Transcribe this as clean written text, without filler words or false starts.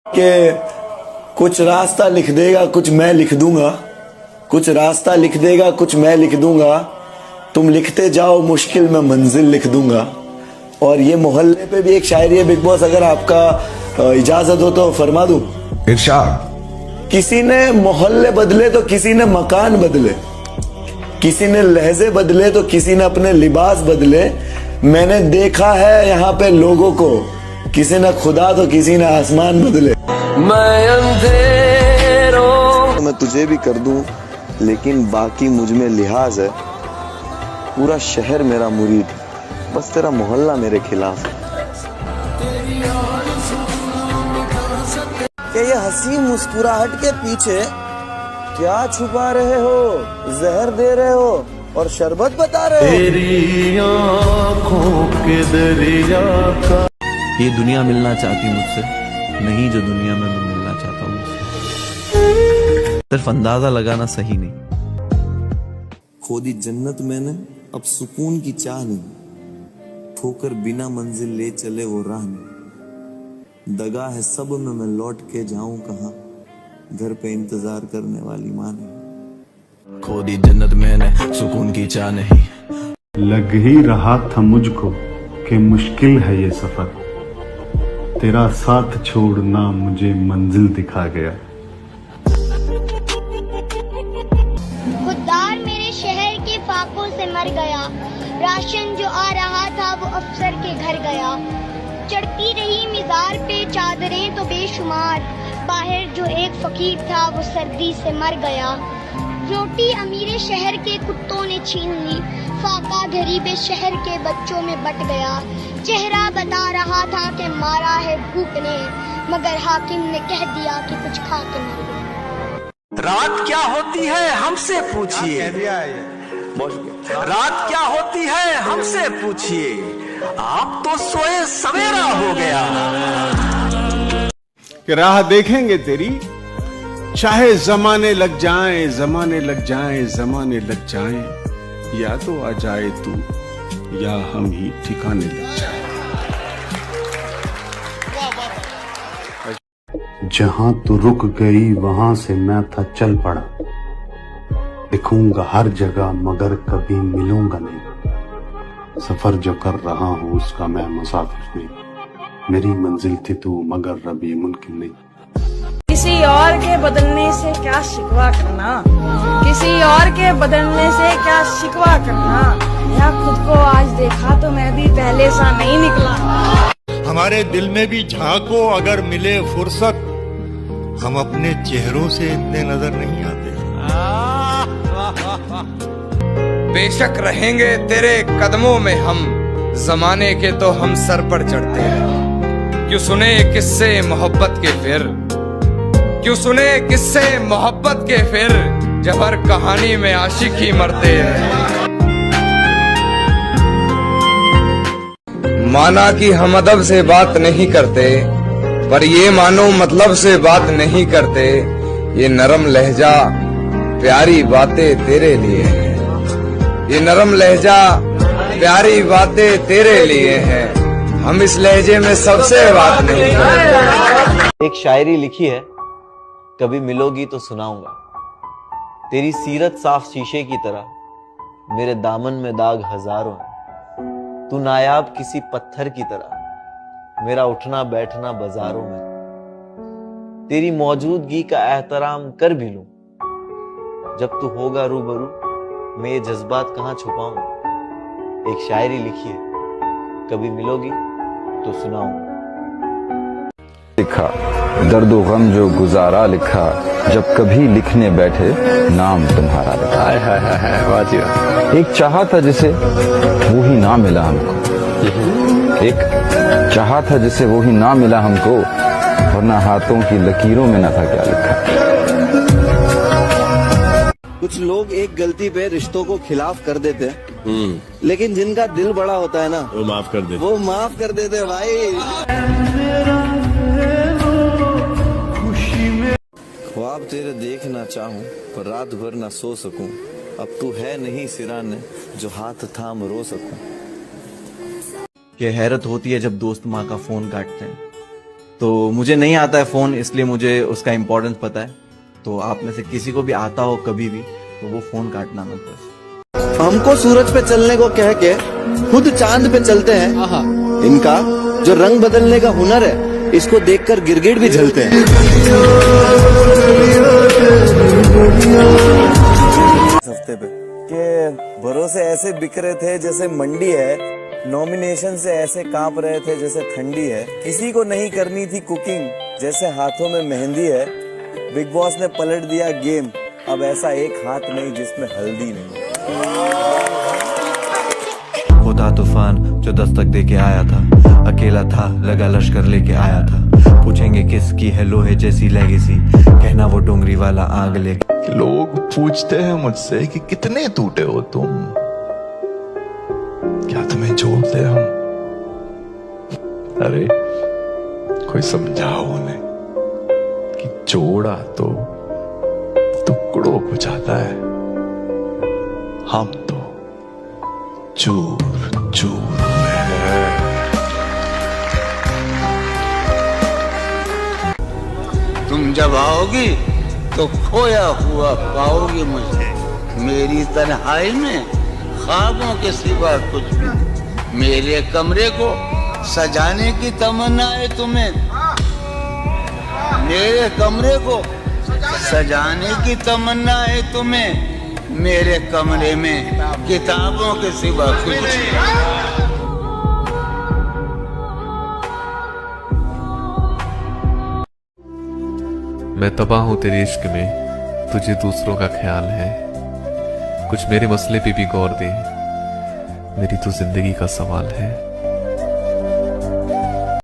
कि कुछ रास्ता लिख देगा कुछ मैं लिख दूंगा, कुछ रास्ता लिख देगा कुछ मैं लिख दूंगा, तुम लिखते जाओ मुश्किल में मंजिल लिख दूंगा। और ये मोहल्ले पे भी एक शायरी है बिग बॉस, अगर आपका इजाजत हो तो फरमा दूं। इरशाद। किसी ने मोहल्ले बदले तो किसी ने मकान बदले, किसी ने लहजे बदले तो किसी ने अपने लिबास बदले। मैंने देखा है यहाँ पे लोगों को, किसी ने खुदा तो किसी ने आसमान बदले। मैं अंधेरों मैं तुझे भी कर दूं लेकिन बाकी मुझ में लिहाज है। पूरा शहर मेरा मुरीद, बस तेरा मोहल्ला मेरे खिलाफ है। कि ये हंसी मुस्कुराहट के पीछे क्या छुपा रहे हो, जहर दे रहे हो और शरबत बता रहे हो। तेरी आँखों के दरिया का ये दुनिया मिलना चाहती मुझसे, नहीं जो दुनिया में मैं मिलना चाहता हूँ मुझसे। सिर्फ अंदाजा लगाना सही नहीं। खोदी जन्नत मैंने अब सुकून की चाह नहीं, ठोकर बिना मंजिल ले चले वो राह नहीं। दगा है सब में मैं लौट के जाऊं कहां, घर पे इंतजार करने वाली माँ नहीं। खोदी जन्नत मैंने सुकून की चाह नहीं। लग ही रहा था मुझको कि मुश्किल है ये सफर, तेरा साथ छोड़ना मुझे मंजिल दिखा गया। खुददार मेरे शहर के फाकों से मर गया, राशन जो आ रहा था वो अफसर के घर गया। चढ़ती रही मिज़ार पे चादरें तो बेशुमार, बाहर जो एक फकीर था वो सर्दी से मर गया। रोटी अमीरे शहर के कुत्तों ने छीन ली, फाका गरीबे शहर के बच्चों में बट गया। चेहरा बता रहा था कि मारा है भूख ने, मगर हाकिम ने कह दिया कि कुछ खा के मर गया। रात क्या होती है हमसे पूछिए, रात क्या होती है हमसे पूछिए, आप तो सोए सवेरा हो गया। कि राह देखेंगे तेरी, चाहे जमाने लग जाएं, जमाने लग जाएं, जमाने लग जाएं, या तो आ जाए तू या हम ही ठिकाने लग जाएं। जहां तू रुक गई वहां से मैं था चल पड़ा, दिखूंगा हर जगह मगर कभी मिलूंगा नहीं। सफर जो कर रहा हूँ उसका मैं मुसाफिर नहीं, मेरी मंजिल थी तू मगर अब ये मुमकिन नहीं। किसी और के बदलने से क्या शिकवा करना, किसी और के बदलने से क्या शिकवा करना, या खुद को आज देखा तो मैं भी पहले सा नहीं निकला। हमारे दिल में भी झांको अगर मिले फुर्सत, हम अपने चेहरों से इतने नजर नहीं आते। बेशक रहेंगे तेरे कदमों में हम, जमाने के तो हम सर पर चढ़ते हैं। क्यों सुने किस्से मोहब्बत के फिर, क्यों सुने किस्से मोहब्बत के फिर, जब हर कहानी में आशिक ही मरते हैं। माना कि हम अदब से बात नहीं करते, पर ये मानो मतलब से बात नहीं करते। ये नरम लहजा प्यारी बातें तेरे लिए है, ये नरम लहजा प्यारी बातें तेरे लिए हैं। हम इस लहजे में सबसे बात नहीं करते। एक शायरी लिखी है, कभी मिलोगी तो सुनाऊंगा। तेरी सीरत साफ शीशे की तरह, मेरे दामन में दाग हजारों हैं। तू नायाब किसी पत्थर की तरह, मेरा उठना बैठना बाजारों में। तेरी मौजूदगी का एहतराम कर भी लूं, जब तू होगा रूबरू मैं ये जज्बात कहां छुपाऊं। एक शायरी लिखी है, कभी मिलोगी तो सुनाऊंगा। लिखा दर्द गम जो गुजारा लिखा, जब कभी लिखने बैठे नाम तुम्हारा लिखा। एक चाहा था जिसे वो ही ना मिला हमको, एक चाहा था जिसे वो ही ना मिला हमको, वरना हाथों की लकीरों में ना था क्या लिखा। कुछ लोग एक गलती पे रिश्तों को खिलाफ कर देते हैं, लेकिन जिनका दिल बड़ा होता है ना वो माफ कर देते भाई। ख्वाब तेरे देखना चाहूं पर रात भर ना सो सकूं, अब तू है नहीं सिराने जो हाथ थाम रो सकूं। कि हैरत होती है जब दोस्त माँ का फोन काटते हैं, तो मुझे नहीं आता है फोन, इसलिए मुझे उसका इम्पोर्टेंस पता है। तो आप में से किसी को भी आता हो कभी भी तो वो फोन काटना मत बस। हमको सूरज पे चलने को कह के खुद चांद पे चलते हैं। इनका जो रंग बदलने का हुनर है, इसको देखकर गिरगिट भी जलते हैं। हफ्ते पे के भरोसे ऐसे बिक रहे थे जैसे मंडी है, नॉमिनेशन से ऐसे कांप रहे थे जैसे ठंडी है, किसी को नहीं करनी थी कुकिंग जैसे हाथों में मेहंदी है। बिग बॉस ने पलट दिया गेम, अब ऐसा एक हाथ नहीं जिसमें हल्दी नहीं। होता तूफान जो दस्तक दे के आया था, अकेला था लगा लश्कर लेके आया था। पूछेंगे किसकी है लोहे जैसी लेगेसी, कहना वो डोंगरी वाला आग ले। लोग पूछते हैं मुझसे कि कितने टूटे हो तुम, क्या तुम्हें जोड़ते हम? अरे कोई समझाओ उन्हें कि जोड़ा तो टुकड़ों को जाता है, हम तो चूर चूर में। तुम जब आओगी तो खोया हुआ पाओगे मुझे, मेरी तन्हाई में ख्वाबों के सिवा कुछ भी। मेरे कमरे को सजाने की तमन्ना है तुम्हें, मेरे कमरे को सजाने की तमन्ना है तुम्हें। मेरे कमरे में किताबों के सिवा कुछ नहीं। मैं तबाह हूं तेरे इश्क में, तुझे दूसरों का ख्याल है। कुछ मेरे मसले पे भी गौर दे, मेरी तो जिंदगी का सवाल है।